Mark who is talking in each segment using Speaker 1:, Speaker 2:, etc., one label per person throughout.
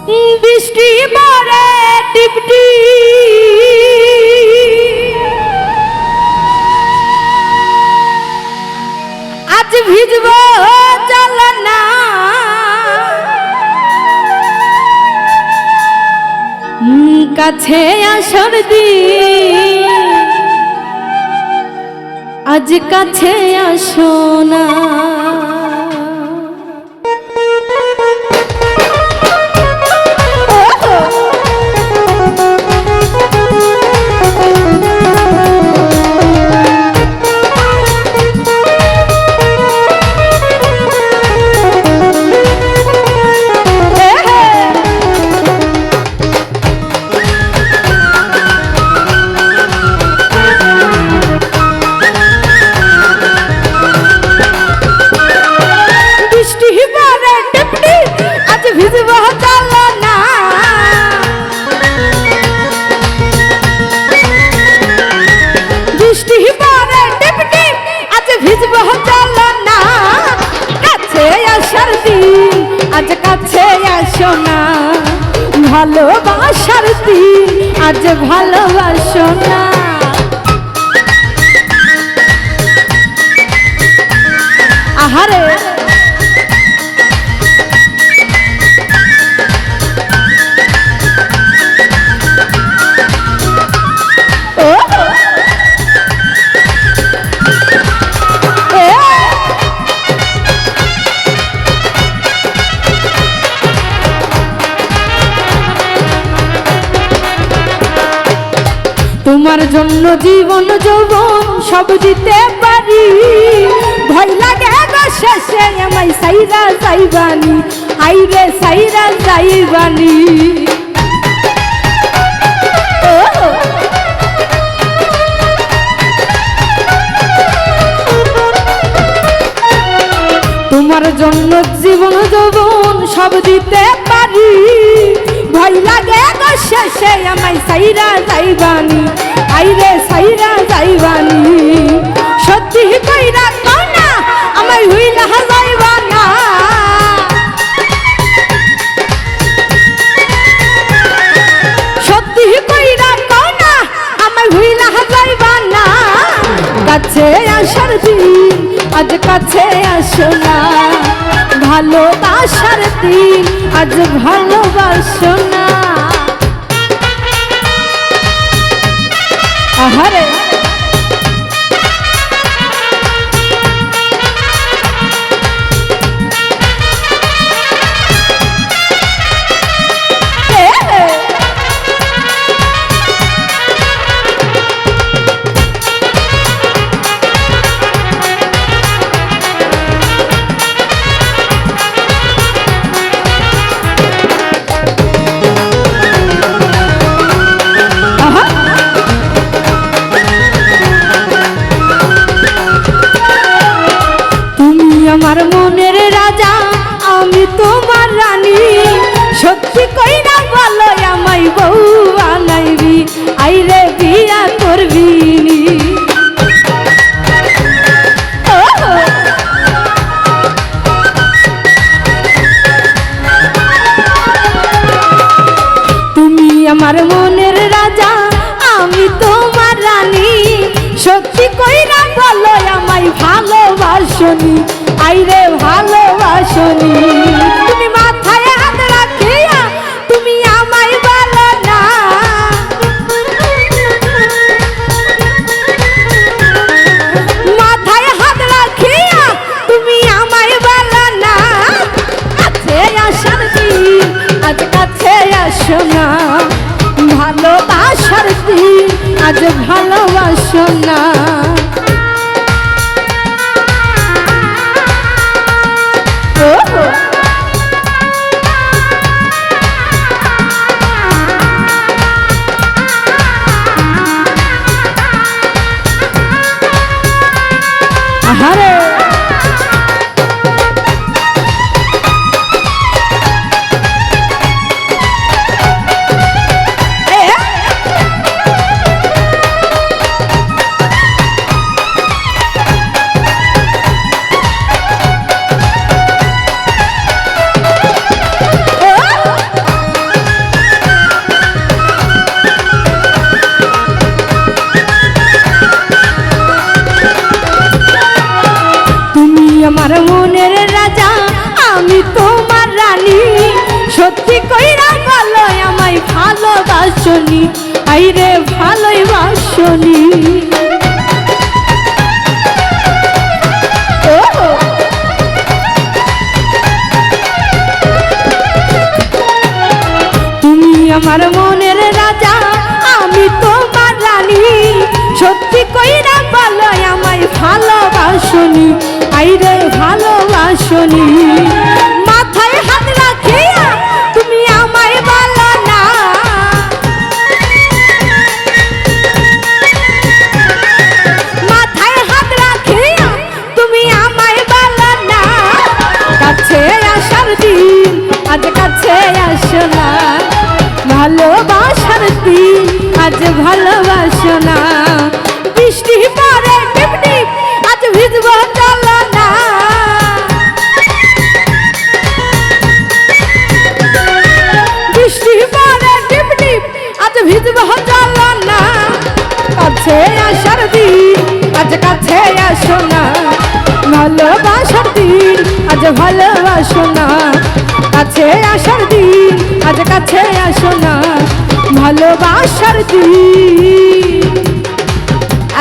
Speaker 1: বৃষ্টি পড়ে টিপটি আজ ভিজব চল না কাছে আসর দিন আজ কাছে আসো না ভিজব চল না বৃষ্টি পড়ে টিপটি আজ ভিজব চল না কাছে আসার দিন আজ কাছে আসো না ভালোবাসার দিন আজ ভালোবাসো না আহারে তোমার জন্য জীবন যৌবন সব দিতে পারি ভয় লাগে গো শেষে আমায় সাইরা যাইবানি আইরে সাইরা যাইবানি তোমার জন্য জীবন যৌবন সব দিতে পারি ভয় লাগে গো শেষে আমায় সাইরা যাইবানি আইরে সাইরা যাইবানি সত্যি কইরা কও না আমায় হইলা যাইবা না সত্যি কইরা কও না আমায় হইলা যাইবা না কাছে আসার দিন আজ কাছে আসো না ভালোবাসার দিন আজ ভালোবাসো না আহারে আমার মনের রাজা আমি তোমার রানী সত্যি কইরা বলো আমায় বউ বানাইবি আইরে বিয়া করবি তুমি আমার মনের রাজা আমি তোমার রানী সত্যি কইরা বলো আমায় ভালোবাসনি আইরে ভালোবাসনি তুমি মাথায় হাত রাখিয়া তুমি আমায় বলো না মাথায় হাত রাখিয়া তুমি আমায় বলো না কাছে আসার দিন আজ কাছে আসো না ভালোবাসার দিন আজ ভালোবাসো না আহারে সত্যি কইরা বলো আমায় ভালোবাসনি, আইরে ভালোই বাসনি। তুমি আমার মনের রাজা, আমি তোমার রানী, সত্যি কইরা বলো আমায় ভালোবাসনি, আইরে ভালোবাসনি। মাথায় হাত রাখিয়া তুমি আমায় বলো না, মাথায় হাত রাখিয়া তুমি আমায় বলো না, কাছে আসার দিন আজ কাছে আসো না, ভালোবাসার দিন আজ ভালোবাসো না। বৃষ্টি পরে টিপ টিপ আজ ভিজবো চলো না, বৃষ্টি পরে টিপ টিপ আজ ভিজবো চলো না, কাছে আসার দিন আজ কাছে আসো না, ভালোবাসার দিন আজ ভালোবাসো না, কাছে আসার দিন আজ কাছে আসো না, ভালোবাসার দিন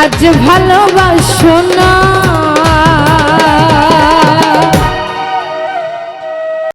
Speaker 1: আজ ভালোবাসো না।